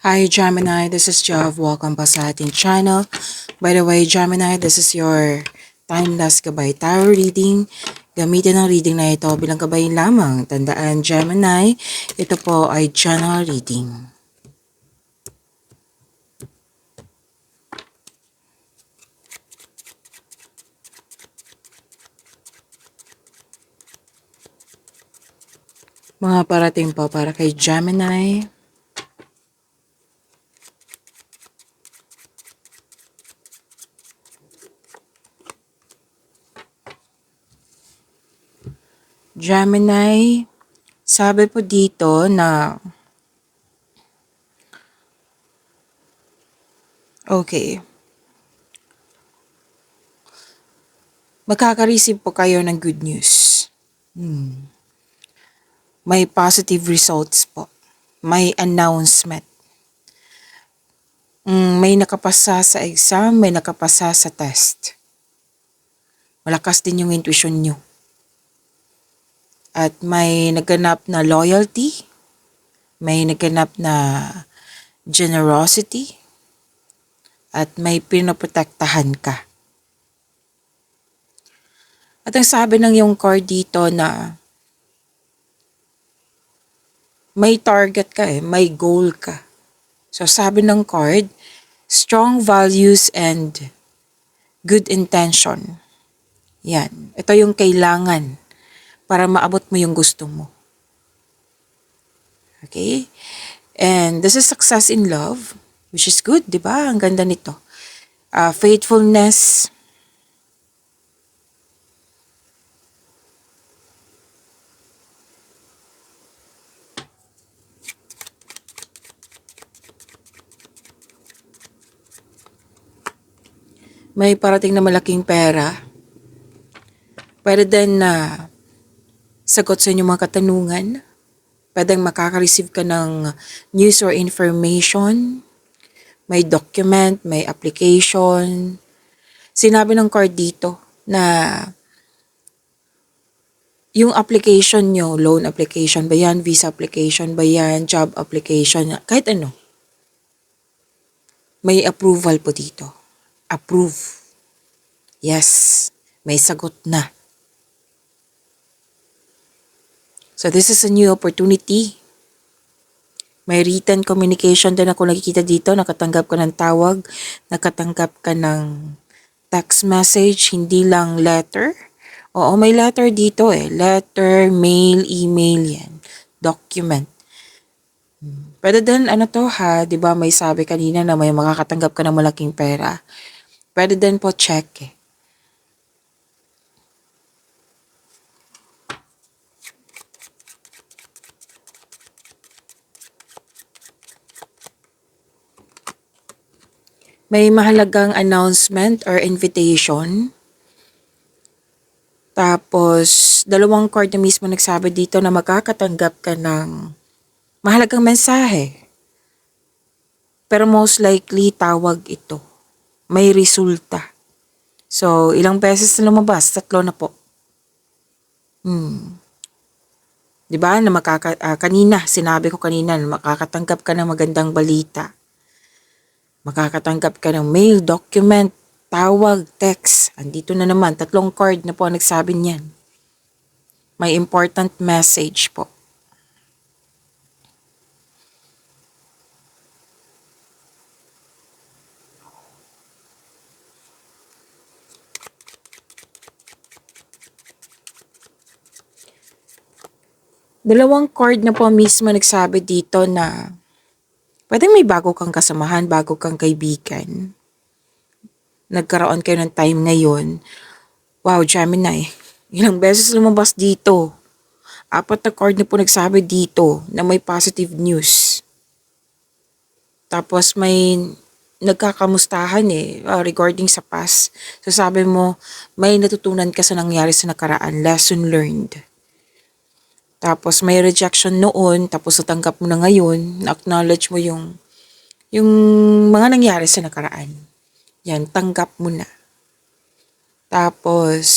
Hi Gemini, this is Jov. Welcome pa sa ating channel. By the way, Gemini, this is your timeless gabay tarot reading. Gamitin ang reading na ito bilang gabay lamang. Tandaan, Gemini, ito po ay general reading. Mga parating po para kay Gemini. Gemini, sabi po dito na okay, makaka-receive po kayo ng good news. May positive results po. May announcement. May nakapasa sa exam, may nakapasa sa test. Malakas din yung intuition nyo. At may naganap na loyalty, may naganap na generosity, at may pinoprotektahan ka. At ang sabi ng yung card dito na may target ka may goal ka. So sabi ng card, strong values and good intention. Yan. Ito yung kailangan para maabot mo yung gusto mo. Okay? And this is success in love, which is good, di ba? Ang ganda nito. Faithfulness, may parating na malaking pera. Pwede din na sagot sa inyong mga katanungan. Pwedeng makaka-receive ka ng news or information. May document, may application. Sinabi ng card dito na yung application nyo, loan application ba yan, visa application ba yan, job application, kahit ano. May approval po dito. Approve. Yes, may sagot na. So this is a new opportunity. May written communication din ako nakikita dito. Nakatanggap ka ng tawag. Nakatanggap ka ng text message. Hindi lang letter. Oo, may letter dito Letter, mail, email yan. Document. Pwede din diba may sabi kanina na may makakatanggap ka ng malaking pera. Pwede din po check May mahalagang announcement or invitation. Tapos, dalawang card na mismo nagsabi dito na makakatanggap ka ng mahalagang mensahe. Pero most likely, tawag ito. May resulta. So, ilang beses na lumabas? 3 na po. Diba? Kanina, sinabi ko kanina na makakatanggap ka ng magandang balita. Makakatanggap ka ng mail, document, tawag, text. Andito na naman, 3 card na po ang nagsabi niyan. May important message po. Dalawang card na po mismo nagsabi dito na pwedeng may bago kang kasamahan, bago kang kaibigan. Nagkaroon kayo ng time ngayon. Wow, Gemini. Ilang beses lumabas dito. 4 na card na po nagsabi dito na may positive news. Tapos may nagkakamustahan regarding sa past. So sabi mo, may natutunan ka sa nangyari sa nakaraan, lesson learned. Tapos may rejection noon, tapos natanggap mo na ngayon, na-acknowledge mo yung mga nangyari sa nakaraan. Yan, tanggap mo na. Tapos,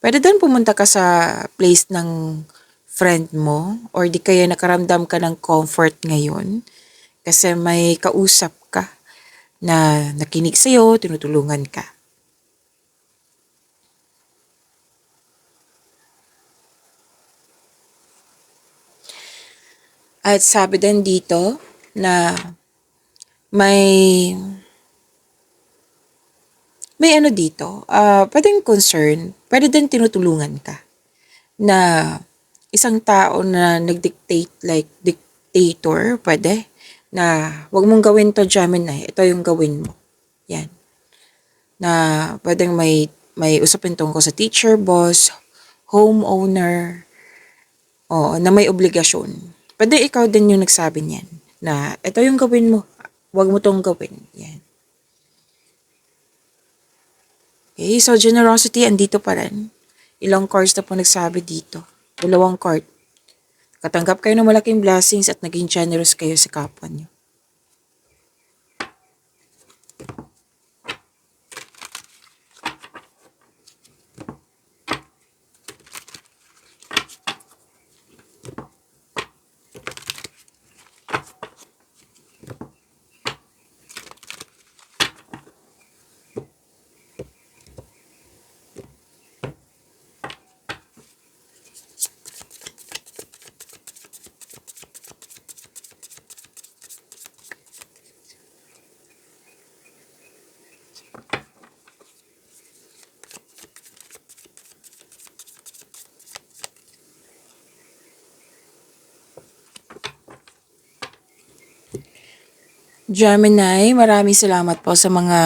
pwede din pumunta ka sa place ng friend mo or di kaya nakaramdam ka ng comfort ngayon. Kasi may kausap ka na nakinig sa'yo, tinutulungan ka. At sabi din dito na may ano dito, pwedeng concern, pwede din tinutulungan ka na isang tao na nag-dictate like dictator, pwede, na wag mong gawin to Gemini, ito yung gawin mo. Yan. Na pwedeng may usapin tungkol sa teacher, boss, homeowner, o na may obligasyon. Pwede ikaw din yung nagsabi niyan na ito yung gawin mo, wag mo tong gawin. Yan. Okay, so generosity andito pa rin. Ilang cards na po nagsabi dito. 2 card. Katanggap kayo ng malaking blessings at naging generous kayo sa kapwa niyo. Gemini, maraming salamat po sa mga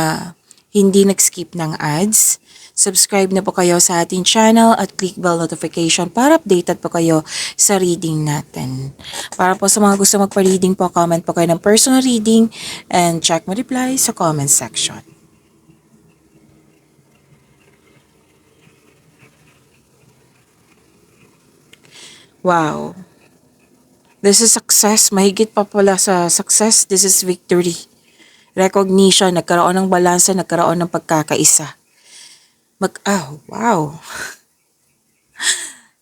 hindi nag-skip ng ads. Subscribe na po kayo sa ating channel at click bell notification para updated po kayo sa reading natin. Para po sa mga gusto magpa-reading po, comment po kayo ng personal reading and check mo reply sa comment section. Wow. This is success. Mahigit pa pala sa success, this is victory. Recognition, nagkaroon ng balanse, nagkaroon ng pagkakaisa. Wow.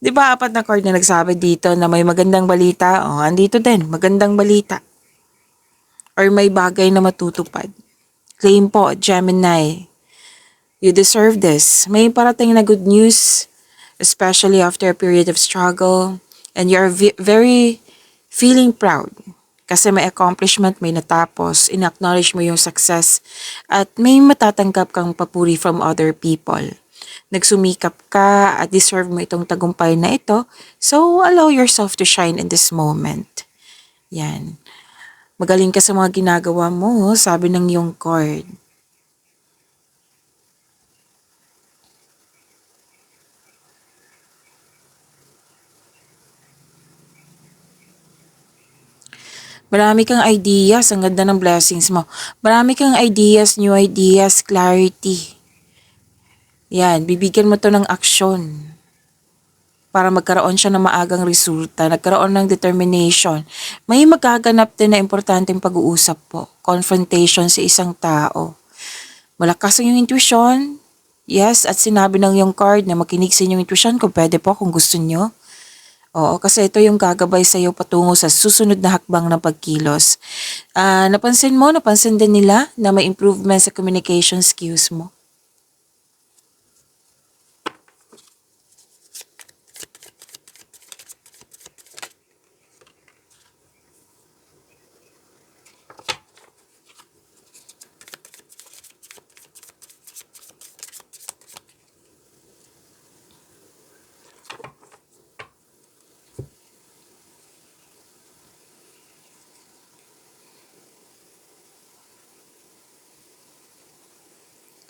Di ba 4 na card na nagsabi dito na may magandang balita? Oh, andito din, magandang balita. Or may bagay na matutupad. Claim po, Gemini. You deserve this. May parating na good news, especially after a period of struggle. And you're very feeling proud. Kasi may accomplishment, may natapos, in-acknowledge mo yung success, at may matatanggap kang papuri from other people. Nagsumikap ka at deserve mo itong tagumpay na ito, so allow yourself to shine in this moment. Yan. Magaling ka sa mga ginagawa mo, sabi ng iyong card. Marami kang ideas, ang ganda ng blessings mo. Marami kang ideas, new ideas, clarity. Yan, bibigyan mo to ng aksyon para magkaroon siya ng maagang resulta, nagkaroon ng determination. May magaganap din na importanteng pag-uusap po, confrontation sa isang tao. Malakas ang iyong intuition, yes, at sinabi ng iyong card na makinig sa inyong intuition kung pwede po, kung gusto nyo. Oo, kasi ito yung gagabay sa iyo patungo sa susunod na hakbang ng pagkilos. Napansin din nila na may improvement sa communication skills mo.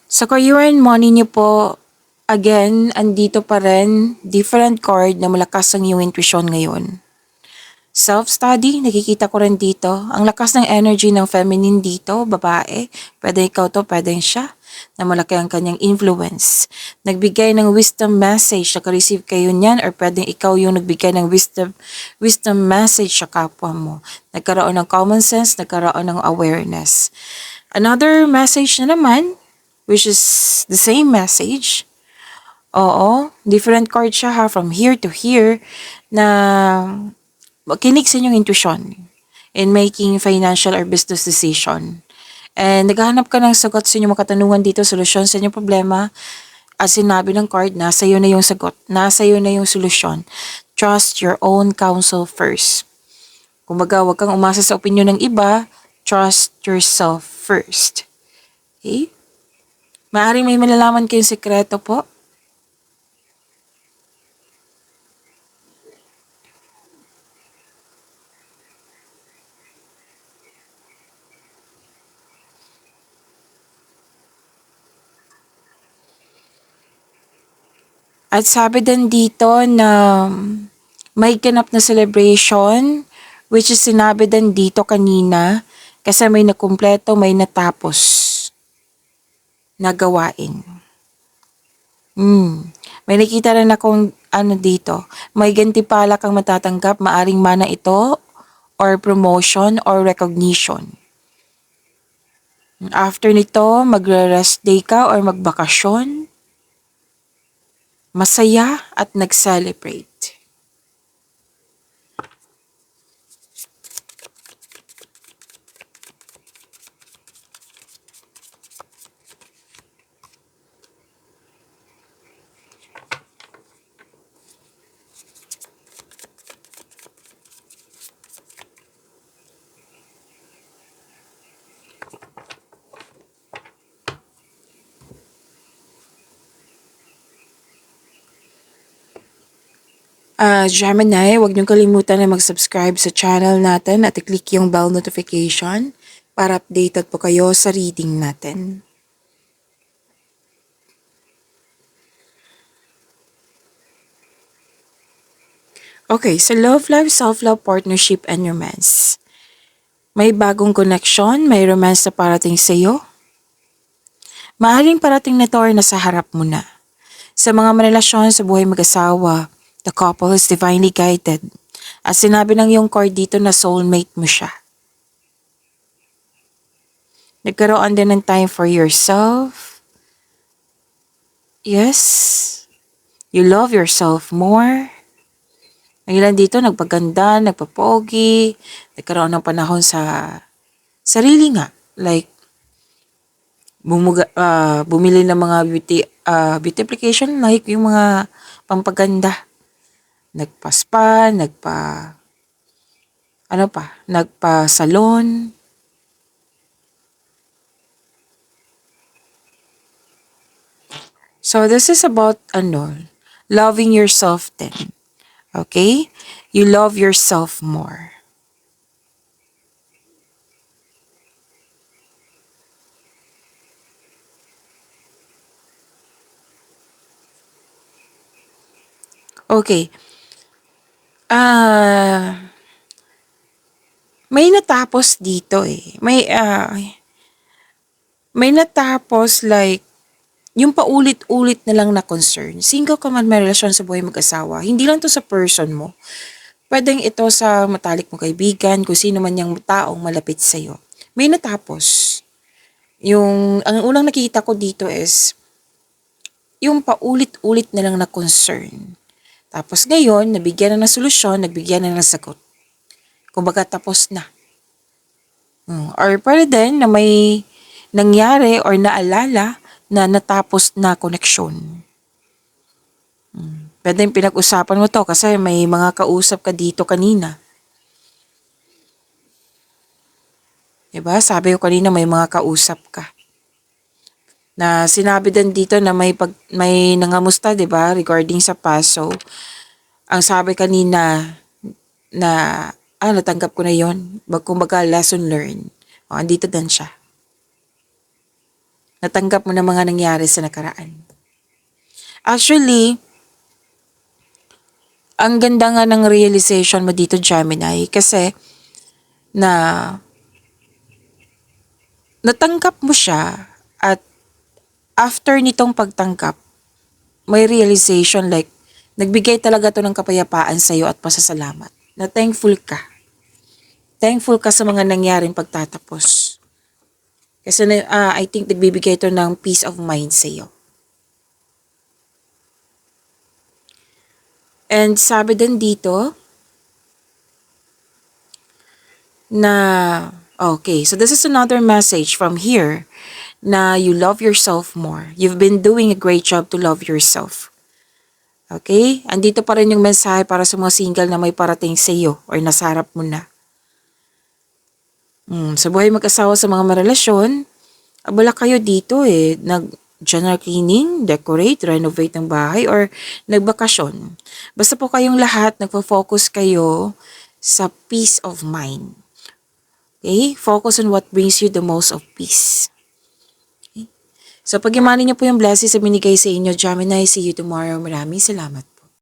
Sa career and money niyo po, again, andito pa rin, different card na malakas ang iyong intuition ngayon. Self-study, nakikita ko rin dito. Ang lakas ng energy ng feminine dito, babae. Pwede ikaw to, pwede siya. Na malaki ang kanyang influence. Nagbigay ng wisdom message, naka-receive kayo niyan, or pwedeng ikaw yung nagbigay ng wisdom message sa kapwa mo. Nagkaroon ng common sense, nagkaroon ng awareness. Another message na naman, which is the same message. Oo, different card siya ha, from here to here, na makinig sa inyong intuition. in making financial or business decision. And naghahanap ka ng sagot sa inyong mga katanungan dito, solusyon sa inyong problema. As sinabi ng card, nasa iyo na yung sagot, nasa iyo na yung solusyon. Trust your own counsel first. Kumbaga, huwag kang umasa sa opinion ng iba, trust yourself first. Okay? Maaaring may malalaman kayong sekreto po. At sabi din dito na may ganap na celebration, which is sinabi din dito kanina, kasi may nakumpleto, may natapos na gawain. May nakita rin akong ano dito, may gantimpala kang matatanggap, maaring mana ito, or promotion, or recognition. After nito, magre-rest day ka or magbakasyon, masaya at nag-celebrate. Gemini, huwag niyong kalimutan na mag-subscribe sa channel natin at i-click yung bell notification para updated po kayo sa reading natin. Okay, sa love life, self-love, partnership, and romance. May bagong connection, may romance na parating sa iyo. Maaaring parating na to or nasa harap mo na. Sa mga marelasyon sa buhay mag-asawa, the couple is divinely guided. At sinabi ng iyong card dito na soulmate mo siya. Nagkaroon din ng time for yourself. Yes, you love yourself more. Ang ilan dito nagpaganda, nagpapogi, nagkaroon ng panahon sa sarili nga. Like, bumili ng mga beauty application like yung mga pampaganda. Nagpa-spa, nagpa-salon. So this is about loving yourself then. Okay? You love yourself more. Okay. May natapos dito eh. May natapos like yung paulit-ulit na lang na concern. Single ka man may relasyon sa buhay mag-asawa. Hindi lang to sa person mo. Pwedeng ito sa matalik mo kaibigan, kung sino man yung taong malapit sa'yo. May natapos. Ang unang nakita ko dito is, yung paulit-ulit na lang na concern. Tapos ngayon, nabigyan na ng solusyon, nagbigyan na ng sagot. Kumbaga tapos na. Or pwede din na may nangyari or naalala na natapos na koneksyon. Pwede yung pinag-usapan mo to kasi may mga kausap ka dito kanina. Diba? Sabi ko kanina may mga kausap ka. Na sinabi din dito na may nangamusta, diba? Regarding sa paso. Ang sabi kanina na natanggap ko na yon. Kumbaga lesson learned. Andito din siya. Natanggap mo na mga nangyari sa nakaraan. Actually, ang ganda nga ng realization mo dito, Gemini, kasi natanggap mo siya at after nitong pagtanggap, may realization like nagbigay talaga to ng kapayapaan sa iyo at pasasalamat. Na thankful ka. Thankful ka sa mga nangyaring pagtatapos. Kasi I think nagbibigay ito ng peace of mind sa iyo. And sabi din dito, na, okay, so this is another message from here na you love yourself more. You've been doing a great job to love yourself. Okay? Andito pa rin yung mensahe para sa mga single na may parating sa iyo or nasa harap mo na. Sa buhay mag-asawa sa mga marelasyon, abala kayo dito nag-general cleaning, decorate, renovate ng bahay, or nagbakasyon. Basta po kayong lahat, nagpo-focus kayo sa peace of mind. Okay? Focus on what brings you the most of peace. Okay? So, pag-imani niyo po yung blessings na binigay sa inyo, Gemini, see you tomorrow. Maraming salamat.